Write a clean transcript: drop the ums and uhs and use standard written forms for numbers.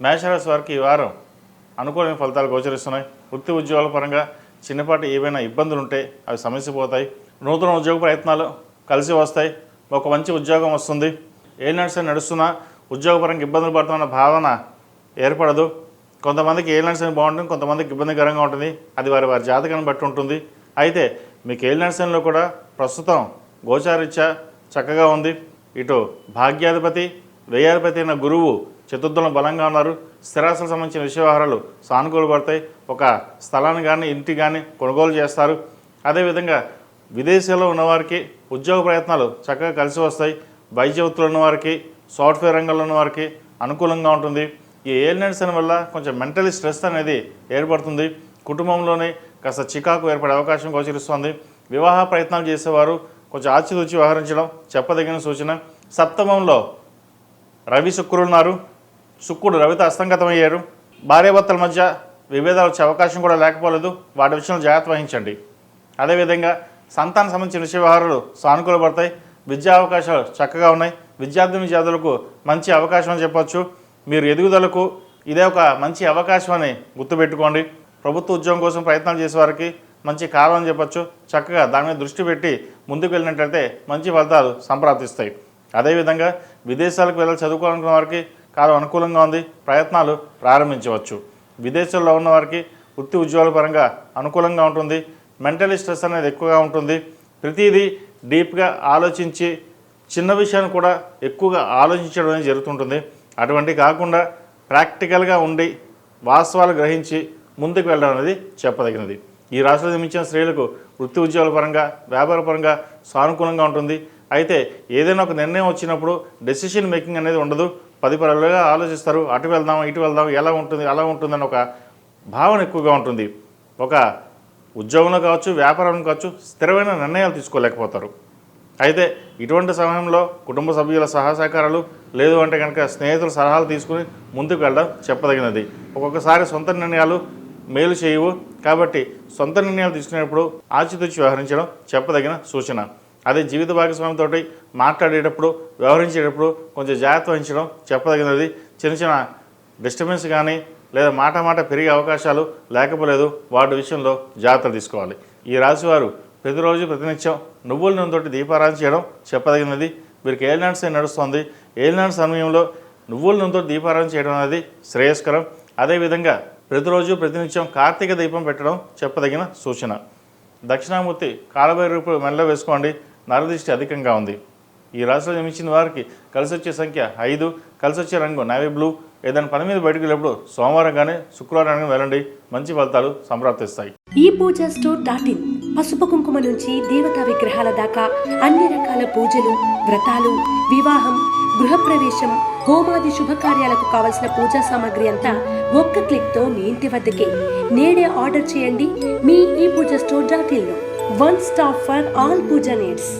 మేషరాశి వారికి ఈ వారం అనుకూలమైన ఫలితాలు గోచరిస్తున్నాయి. వృత్తి ఉద్యోగాల పరంగా చిన్నపాటి ఏవైనా ఇబ్బందులు ఉంటే అవి సమస్యపోతాయి. నూతన ఉద్యోగ ప్రయత్నాలు కలిసి వస్తాయి. ఒక మంచి ఉద్యోగం వస్తుంది. ఏ నడుస్తున్నా ఉద్యోగపరంగా ఇబ్బందులు పడుతున్న భావన ఏర్పడదు. కొంతమందికి ఏ బాగుంటుంది, కొంతమందికి ఇబ్బందికరంగా ఉంటుంది. అది వారి వారి జాతకాన్ని బట్టి ఉంటుంది. అయితే మీకు ఏ కూడా ప్రస్తుతం గోచారీత్యా చక్కగా ఉంది. ఇటు భాగ్యాధిపతి వ్యయాధిపతి అయిన గురువు చతుర్థంలో బలంగా ఉన్నారు. స్థిరాస్తులకు సంబంధించిన విషయ వ్యవహారాలు సానుకూల పడతాయి. ఒక స్థలాన్ని కానీ ఇంటి కానీ కొనుగోలు చేస్తారు. అదేవిధంగా విదేశాల్లో ఉన్నవారికి ఉద్యోగ ప్రయత్నాలు చక్కగా కలిసి వస్తాయి. వైద్య వృత్తులు ఉన్నవారికి, సాఫ్ట్వేర్ రంగంలో ఉన్నవారికి అనుకూలంగా ఉంటుంది. ఈ ఏలినట్స్ వల్ల కొంచెం మెంటలీ స్ట్రెస్ అనేది ఏర్పడుతుంది. కుటుంబంలోనే కాస్త చికాకు ఏర్పడే అవకాశం గోచరిస్తుంది. వివాహ ప్రయత్నాలు చేసేవారు కొంచెం ఆచితూచి వ్యవహరించడం చెప్పదగిన సూచన. సప్తమంలో రవి శుక్రులు ఉన్నారు. శుక్రుడు రవితో అస్తంగతమయ్యారు. భార్యాభర్తల మధ్య విభేదాలు వచ్చే అవకాశం కూడా లేకపోలేదు. వాటి విషయంలో జాగ్రత్త వహించండి. అదేవిధంగా సంతానం సంబంధించిన విషయ వ్యవహారాలు సానుకూల పడతాయి. విద్యా అవకాశాలు చక్కగా ఉన్నాయి. విద్యార్థులకు మంచి అవకాశం అని చెప్పొచ్చు. మీరు ఎదుగుదలకు ఇదే ఒక మంచి అవకాశం అని గుర్తుపెట్టుకోండి. ప్రభుత్వ ఉద్యోగం కోసం ప్రయత్నాలు చేసేవారికి మంచి కాలం అని చెప్పొచ్చు. చక్కగా దాని మీద దృష్టి పెట్టి ముందుకు వెళ్ళినట్లయితే మంచి ఫలితాలు సంప్రాప్తిస్తాయి. అదేవిధంగా విదేశాలకు వెళ్ళి చదువుకోవాలనుకున్న వారికి కాలం అనుకూలంగా ఉంది. ప్రయత్నాలు ప్రారంభించవచ్చు. విదేశాల్లో ఉన్న వారికి వృత్తి ఉద్యోగాల పరంగా అనుకూలంగా ఉంటుంది. మెంటలీ స్ట్రెస్ అనేది ఎక్కువగా ఉంటుంది. ప్రతిదీ డీప్గా ఆలోచించి చిన్న విషయాన్ని కూడా ఎక్కువగా ఆలోచించడం అనేది జరుగుతుంటుంది. అటువంటి కాకుండా ప్రాక్టికల్గా ఉండి వాస్తవాలు గ్రహించి ముందుకు వెళ్ళడం అనేది చెప్పదగినది. ఈ రాశిలో జన్మించిన స్త్రీలకు వృత్తి ఉద్యోగాల పరంగా, వ్యాపార పరంగా సానుకూలంగా ఉంటుంది. అయితే ఏదైనా ఒక నిర్ణయం వచ్చినప్పుడు డెసిషన్ మేకింగ్ అనేది ఉండదు. 10 పరులుగా ఆలోచిస్తారు. అటు వెళ్దాం, ఇటు వెళ్దాం, ఎలా ఉంటుంది అలా ఉంటుందని ఒక భావన ఎక్కువగా ఉంటుంది. ఒక ఉద్యోగంలో కావచ్చు, వ్యాపారంలో కావచ్చు, స్థిరమైన నిర్ణయాలు తీసుకోలేకపోతారు. అయితే ఇటువంటి సమయంలో కుటుంబ సభ్యుల సహకారాలు లేదు అంటే కనుక స్నేహితుల సలహాలు తీసుకుని ముందుకు వెళ్ళడం చెప్పదగినది. ఒక్కొక్కసారి సొంత నిర్ణయాలు మేలు చేయవు. కాబట్టి సొంత నిర్ణయాలు తీసుకునేటప్పుడు ఆచితూచి వ్యవహరించడం చెప్పదగిన సూచన. అదే జీవిత భాగస్వామితో మాట్లాడేటప్పుడు, వ్యవహరించేటప్పుడు కొంచెం జాగ్రత్త వహించడం చెప్పదగినది. చిన్న చిన్న డిస్టర్బెన్స్ కానీ లేదా మాట పెరిగే అవకాశాలు లేకపోలేదు. వాటి విషయంలో జాగ్రత్త తీసుకోవాలి. ఈ రాశివారు ప్రతిరోజు ప్రతినిత్యం నువ్వుల నూనెతోటి దీపారాధన చేయడం చెప్పదగినది. వీరికి ఏలినాటి శని నడుస్తుంది. ఏలినాటి సమయంలో నువ్వుల నూనెతో దీపారాధన చేయడం అనేది శ్రేయస్కరం. అదేవిధంగా ప్రతిరోజు ప్రతినిత్యం కార్తీక దీపం పెట్టడం చెప్పదగిన సూచన. దక్షిణామూర్తి కాలభైరవ రూపు మెడలో వేసుకోండి. నరదృష్టి అధికంగా ఉంది. ఈ రాశిలో జన్మించిన వారికి కలిసి వచ్చే సంఖ్య 5, కలిసి వచ్చే రంగు నేవీ బ్లూ. ఏదైనా పని మీద బయటకు వెళ్ళినప్పుడు సోమవారం కానీ శుక్రవారం కానీ వెళ్ళండి. మంచి ఫలితాలు సంప్రాప్తిస్తాయి. ఈ పూజా స్టోర్ .in పసుపు కుంకుమ నుంచి దేవతా విగ్రహాల దాకా అన్ని రకాల పూజలు, వ్రతాలు, వివాహం, గృహప్రవేశం, హోమాది శుభకార్యాలకు కావలసిన పూజా సామాగ్రి అంతా ఒక్క క్లిక్తో మీ ఇంటి వద్దకే. నేడే ఆర్డర్ చేయండి మీ ఈ పూజా స్టోర్ .in లో. One stop for all puja needs.